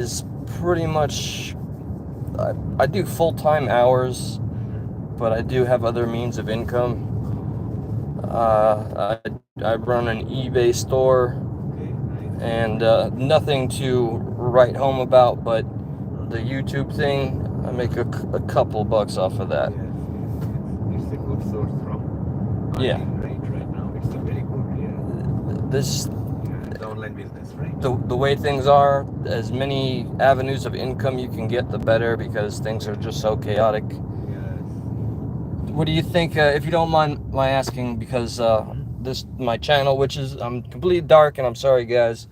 is pretty much, I do full-time hours, but I do have other means of income. I run an eBay store, Okay, nice. and nothing to write home about, but the YouTube thing, I make a couple bucks off of that. Yes, yes, yes. It's a good source from Yeah, earning, right now. It's a very good, this the online business, right? the way things are, as many avenues of income you can get, the better, because things are just so chaotic. Yes. What do you think, if you don't mind my asking, because this my channel, which is I'm completely dark, and I'm sorry guys.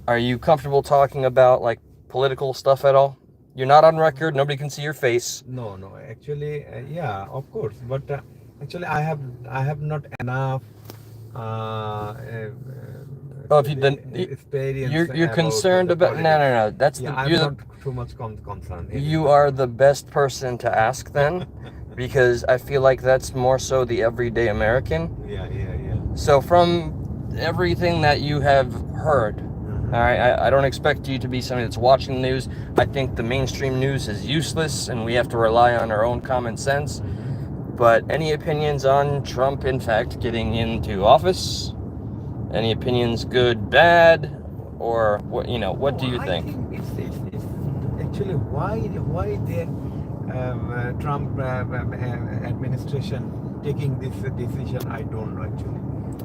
Are you comfortable talking about like political stuff at all? You're not on record. Nobody can see your face. No, no. Actually, yeah, of course. But actually, I have not enough Oh, if you actually then experience you're about concerned the about politics. no. That's Yeah, the I'm not too much concerned in you this are one. the best person to ask then, because I feel like that's more so the everyday American. Yeah, yeah, yeah. So from everything that you have heard, all right, I don't expect you to be somebody that's watching the news. I think the mainstream news is useless, and we have to rely on our own common sense. But any opinions on Trump, in fact, getting into office? Any opinions, good, bad, or what? What No, do you I think? think it's actually why the Trump administration taking this decision. I don't know actually.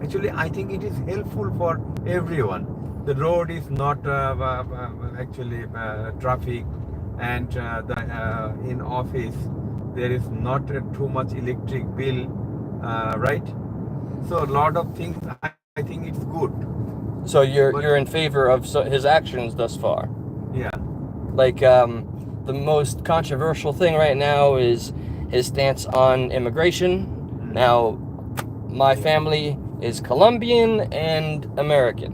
Actually, I think it is helpful for everyone. The road is not actually traffic, and the in office there is not too much electric bill, right? So a lot of things. I think it's good. So But you're in favor of his actions thus far? yeah. Like, the most controversial thing right now is his stance on immigration. Now, my family is Colombian and American.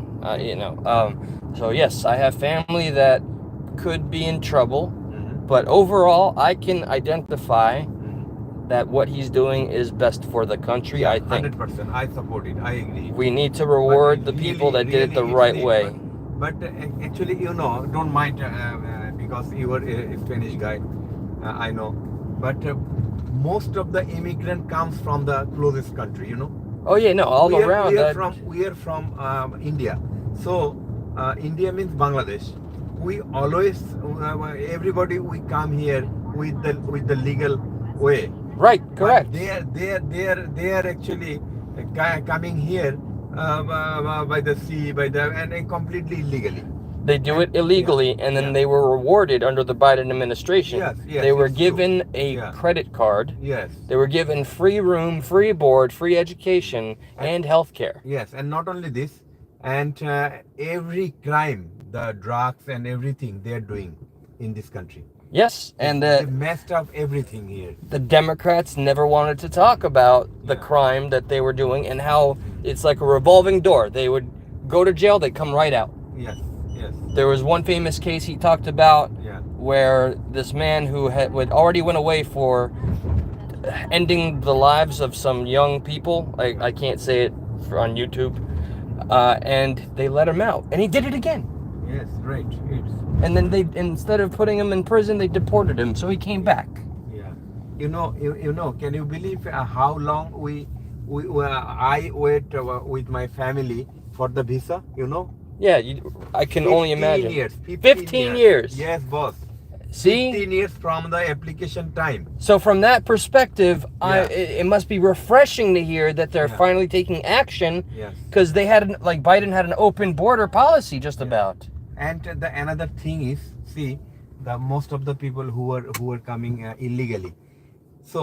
So yes, I have family that could be in trouble, but overall, I can identify that what he's doing is best for the country. Yeah, I think 100%. I support it. I agree. we need to But reward the people that did it the really, it's right need. way. But actually, don't mind because you are a Spanish guy. I know. But most of the immigrant comes from the closest country. Oh yeah, no, all We are around. we are from we are from India. So India means Bangladesh. We always everybody we come here with the legal way. Right, But correct. they are actually coming here by the sea and completely illegally. They do And it illegally, and then yeah, they were rewarded under the Biden administration. yes, They were it's true. given a Yeah, credit card. yes, They were given free room, free board, free education, and health care. yes, and not only this, and every crime, the drugs and everything they are doing in this country. Yes, They, and they messed up everything here. the Democrats never wanted to talk about the Yeah. crime that they were doing and how it's like a revolving door. They would go to jail, they'd come right out. Yes, yes, There was one famous case he talked about yeah, where this man who had already went away for ending the lives of some young people. I can't say it on YouTube. And they let him out, and he did it again. yes, right. And then instead of putting him in prison, they deported him, so he came back. Yeah, can you believe how long I wait with my family for the visa? Yeah, I can only 15 imagine. years. 15 years. Yes, boss. See? 15 years from the application time. So from that perspective, Yeah. it must be refreshing to hear that they're Yeah. finally taking action, Yes. because they had Biden had an open border policy just about. And the another thing is, see, the most of the people who are coming illegally. So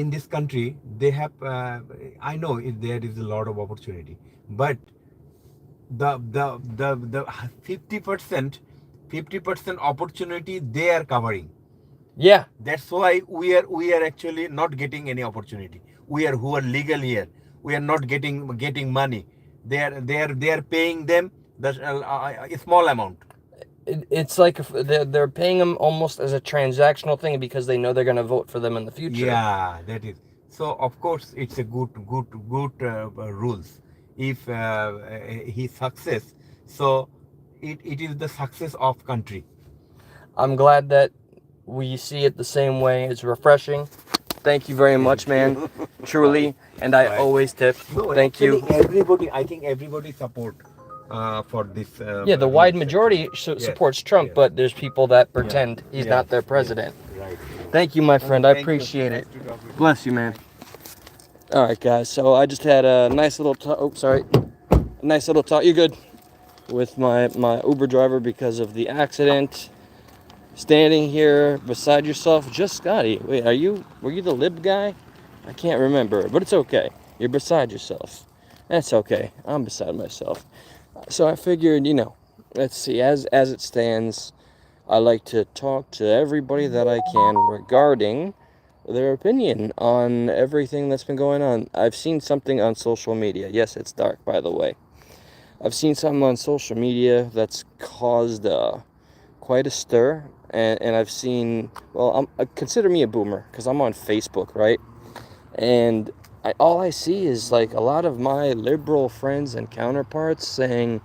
in this country, they have. I know there is a lot of opportunity, but the 50% opportunity they are covering. Yeah. That's why we are actually not getting any opportunity. Who are legal here. We are not getting money. They are paying them a small amount. It's like they're paying them almost as a transactional thing because they know they're going to vote for them in the future. Yeah, that is. So of course it's a good rules. If he success, so it is the success of country. I'm glad that we see it the same way. It's refreshing. Thank you very much, man. Truly. And I Right. always tip. No, Thank actually, you. everybody. I think everybody support for this. Yeah, the wide majority supports Trump, yes. but there's people that pretend he's not their president. Right. Thank you, my friend. I Thank you. appreciate it. Nice to talk with you. Bless you, man. All right, guys. So I just had a nice little talk. Oh, sorry. A nice little talk. You good? With my Uber driver because of the accident. Standing here beside yourself, just Scotty. Wait, were you the lib guy? I can't remember, but it's okay. You're beside yourself. That's okay. I'm beside myself. So I figured, let's see, as it stands, I like to talk to everybody that I can regarding their opinion on everything that's been going on. I've seen something on social media. Yes, it's dark, by the way. I've seen something on social media that's caused quite a stir, and I've seen, well, consider me a boomer because I'm on Facebook, right? And all I see is like a lot of my liberal friends and counterparts saying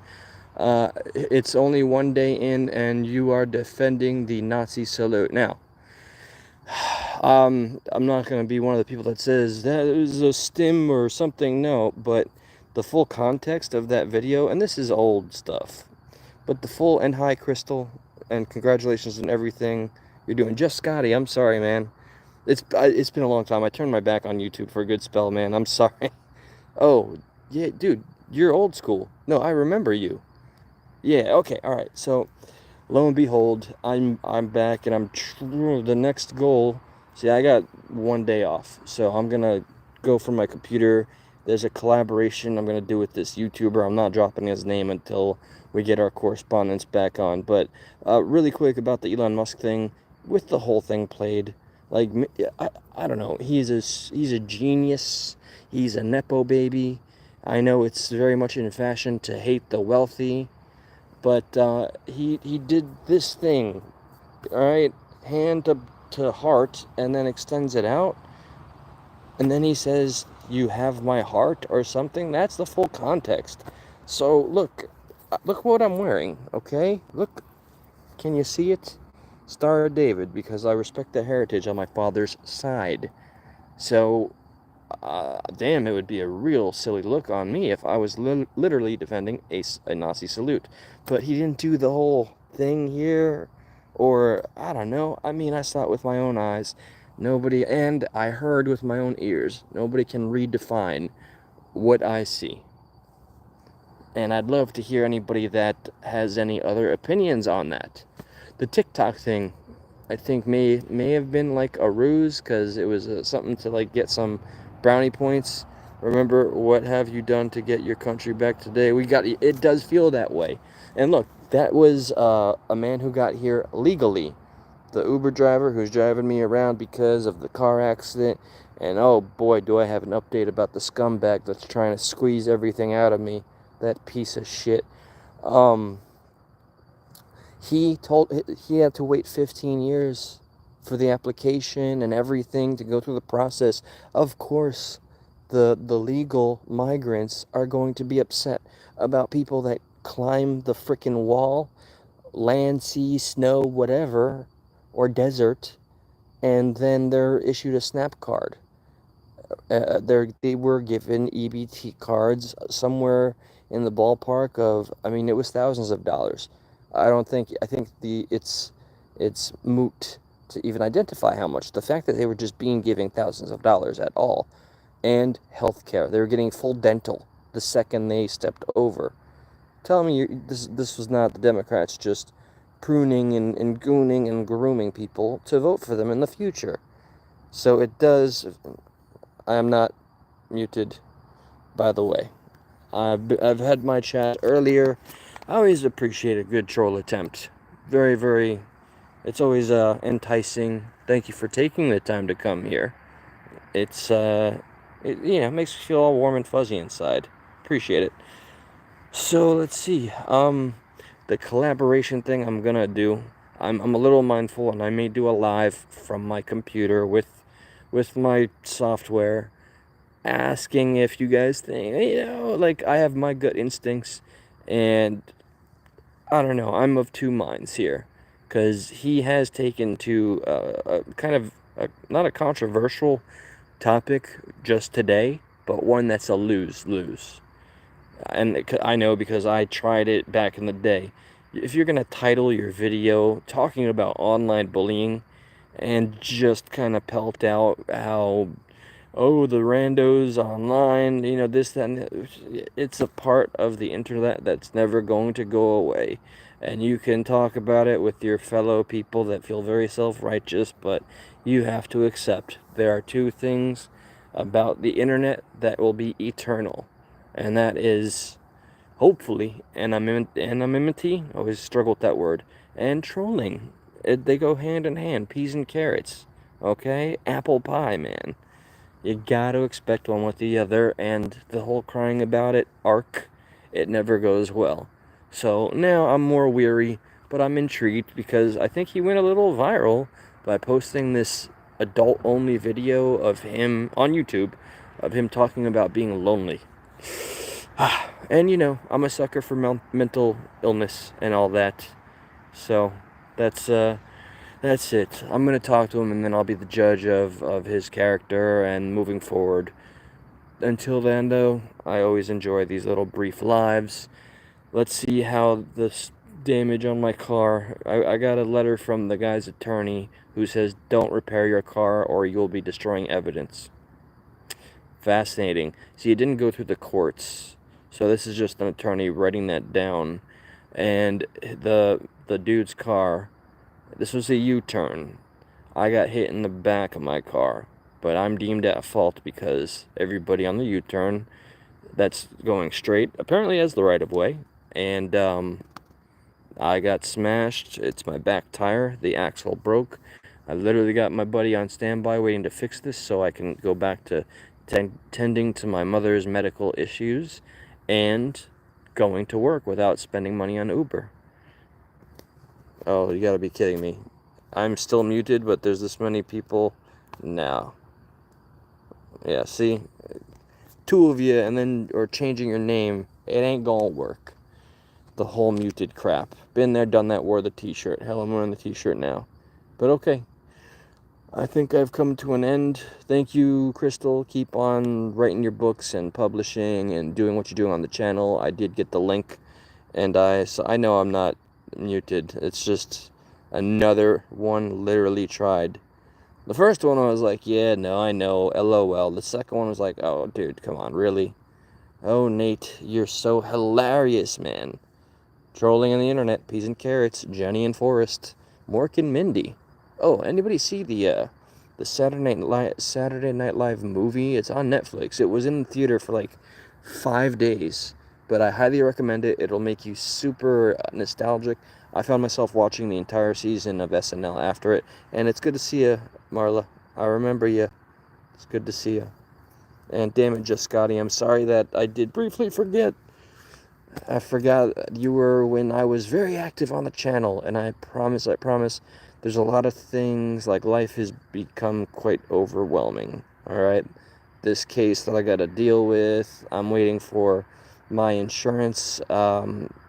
it's only one day in and you are defending the Nazi salute. Now, I'm not going to be one of the people that says that is a stim or something, no, but the full context of that video, and this is old stuff, but the full, and hi Crystal, and congratulations on everything you're doing. Just Scotty, I'm sorry, man. It's been a long time. I turned my back on YouTube for a good spell, man. I'm sorry. Oh, yeah, dude, you're old school. No, I remember you. Yeah, okay, all right. So, lo and behold, I'm back, and the next goal. See, I got one day off, so I'm gonna go from my computer. There's a collaboration I'm gonna do with this YouTuber. I'm not dropping his name until we get our correspondence back on. But really quick about the Elon Musk thing, with the whole thing played. Like, I don't know. He's a genius. He's a nepo baby. I know it's very much in fashion to hate the wealthy, but he did this thing, all right, hand to heart, and then extends it out, and then he says, "You have my heart," or something. That's the full context. So look what I'm wearing. Okay, look. Can you see it? Star of David, because I respect the heritage on my father's side. So, damn, it would be a real silly look on me if I was literally defending a Nazi salute. But he didn't do the whole thing here, or I don't know. I mean, I saw it with my own eyes. And I heard with my own ears. Nobody can redefine what I see. And I'd love to hear anybody that has any other opinions on that. The TikTok thing, I think may have been like a ruse, because it was something to like get some brownie points. Remember, what have you done to get your country back today? It does feel that way. And look, that was a man who got here legally. The Uber driver who's driving me around because of the car accident. And oh boy, do I have an update about the scumbag that's trying to squeeze everything out of me. That piece of shit. He had to wait 15 years for the application and everything to go through the process. Of course, the legal migrants are going to be upset about people that climb the frickin' wall, land, sea, snow, whatever, or desert, and then they're issued a SNAP card. They were given EBT cards somewhere in the ballpark of, I mean, it was thousands of dollars. I think it's moot to even identify how much. The fact that they were just given thousands of dollars at all, and health care. They were getting full dental the second they stepped over. Tell me this was not the Democrats just pruning and gooning and grooming people to vote for them in the future. So it does. I am not muted, by the way. I've had my chat earlier. I always appreciate a good troll attempt. Very, very, it's always enticing. Thank you for taking the time to come here. It's, it makes me feel all warm and fuzzy inside. Appreciate it. So, let's see. The collaboration thing I'm gonna do, I'm a little mindful, and I may do a live from my computer with my software, asking if you guys think, like, I have my gut instincts, and I don't know, I'm of two minds here. because he has taken to a kind of not a controversial topic just today, but one that's a lose-lose. And I know because I tried it back in the day. If you're going to title your video talking about online bullying and just kind of pelt out how, oh, the randos online, this, that, and it's a part of the internet that's never going to go away. And you can talk about it with your fellow people that feel very self-righteous, but you have to accept there are two things about the internet that will be eternal. And that is, hopefully, anonymity, I always struggle with that word, and trolling. They go hand in hand, peas and carrots. Okay? Apple pie, man. You gotta expect one with the other, and the whole crying about it arc, it never goes well. So now I'm more weary, but I'm intrigued because I think he went a little viral by posting this adult-only video of him on YouTube, of him talking about being lonely. And I'm a sucker for mental illness and all that. So that's it. I'm gonna talk to him, and then I'll be the judge of his character and moving forward. Until then, though, I always enjoy these little brief lives. Let's see how this damage on my car. I got a letter from the guy's attorney who says don't repair your car or you'll be destroying evidence. Fascinating. See, it didn't go through the courts. So this is just an attorney writing that down. And the dude's car, this was a U-turn. I got hit in the back of my car, but I'm deemed at fault because everybody on the U-turn that's going straight apparently has the right of way. And I got smashed. It's my back tire. The axle broke. I literally got my buddy on standby waiting to fix this so I can go back to tending to my mother's medical issues and going to work without spending money on Uber. Oh, you gotta be kidding me. I'm still muted, but there's this many people now. Yeah, see? Two of you, and then, or changing your name, it ain't gonna work. The whole muted crap. Been there, done that, wore the t-shirt. Hell, I'm wearing the t-shirt now. But okay. I think I've come to an end. Thank you, Crystal. Keep on writing your books and publishing and doing what you're doing on the channel. I did get the link, and so I know I'm not muted. It's just another one literally tried. The first one I was like, yeah, no, I know, LOL. The second one was like, oh, dude, come on, really? Oh, Nate, you're so hilarious, man. Trolling on the internet, peas and carrots, Jenny and Forrest, Mork and Mindy. Oh, anybody see the Saturday Night Live movie? It's on Netflix. It was in the theater for like 5 days, but I highly recommend it. It'll make you super nostalgic. I found myself watching the entire season of SNL after it, and it's good to see you, Marla. I remember you. It's good to see you. And damn it, Just Scotty, I'm sorry that I did briefly forget. I forgot you were when I was very active on the channel, and I promise, there's a lot of things, like life has become quite overwhelming, alright? This case that I gotta deal with, I'm waiting for my insurance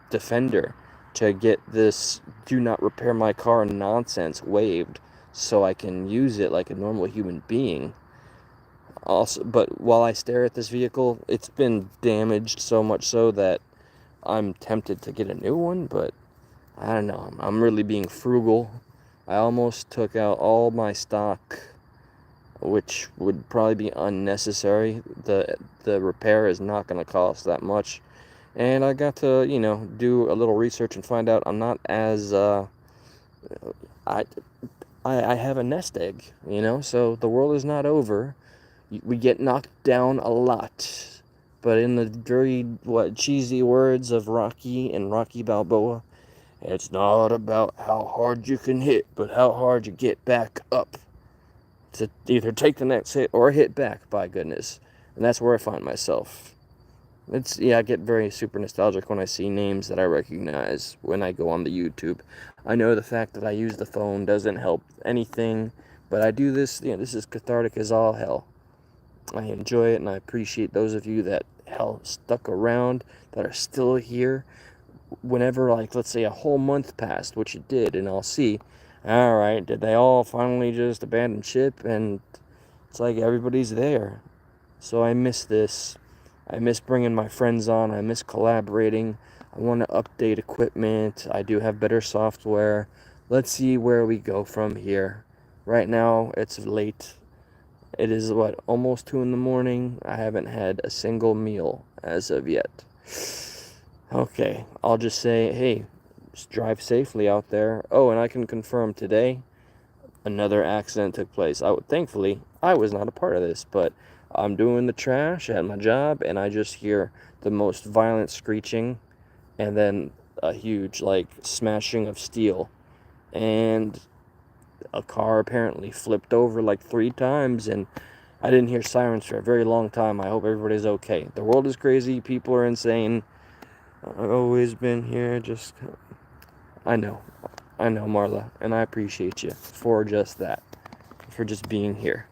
defender to get this do not repair my car nonsense waived so I can use it like a normal human being. Also, but while I stare at this vehicle, it's been damaged so much so that I'm tempted to get a new one, but I don't know. I'm really being frugal. I almost took out all my stock, which would probably be unnecessary. The repair is not going to cost that much. And I got to, do a little research and find out I'm not as, I have a nest egg, so the world is not over. We get knocked down a lot. But in the very, cheesy words of Rocky and Rocky Balboa, it's not about how hard you can hit, but how hard you get back up. To either take the next hit or hit back, by goodness. And that's where I find myself. I get very super nostalgic when I see names that I recognize when I go on the YouTube. I know the fact that I use the phone doesn't help anything, but I do this, this is cathartic as all hell. I enjoy it, and I appreciate those of you that stuck around, that are still here. whenever, like, let's say a whole month passed, which it did, and I'll see, all right, did they all finally just abandon ship? And it's like everybody's there. So I miss this. I miss bringing my friends on. I miss collaborating. I want to update equipment. I do have better software. Let's see where we go from here. Right now, it's late. It is, what, almost 2 in the morning? I haven't had a single meal as of yet. Okay, I'll just say, hey, just drive safely out there. Oh, and I can confirm today, another accident took place. Thankfully, I was not a part of this, but I'm doing the trash at my job, and I just hear the most violent screeching, and then a huge, like, smashing of steel. And a car apparently flipped over like 3 times, and I didn't hear sirens for a very long time. I hope everybody's okay. The world is crazy. People are insane. I've always been here. I know, Marla, and I appreciate you for just that, for just being here.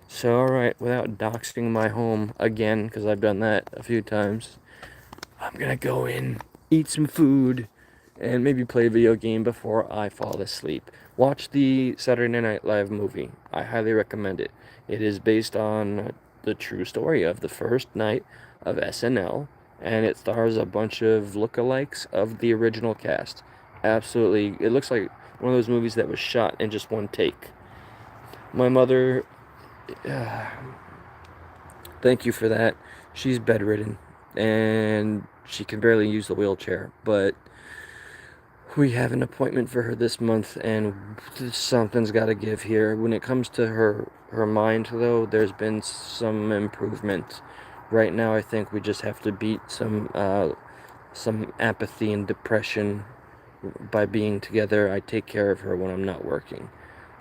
So, alright, without doxing my home again, because I've done that a few times, I'm gonna go in, eat some food, and maybe play a video game before I fall asleep. Watch the Saturday Night Live movie. I highly recommend it. It is based on the true story of the first night of SNL, and it stars a bunch of lookalikes of the original cast. Absolutely, it looks like one of those movies that was shot in just one take. My mother, thank you for that. She's bedridden, and she can barely use the wheelchair, but we have an appointment for her this month, and something's got to give here. When it comes to her mind, though, there's been some improvement. Right now, I think we just have to beat some apathy and depression by being together. I take care of her when I'm not working.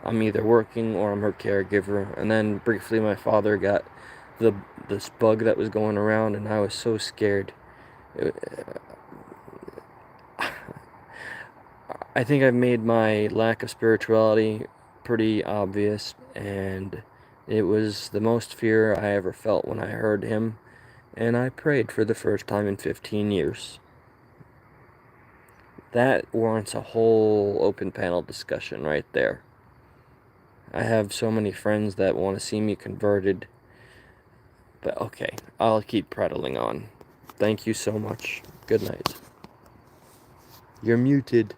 I'm either working or I'm her caregiver. And then briefly, my father got this bug that was going around, and I was so scared. I think I've made my lack of spirituality pretty obvious, and it was the most fear I ever felt when I heard him, and I prayed for the first time in 15 years. That warrants a whole open panel discussion right there. I have so many friends that want to see me converted, but okay, I'll keep prattling on. Thank you so much. Good night. You're muted.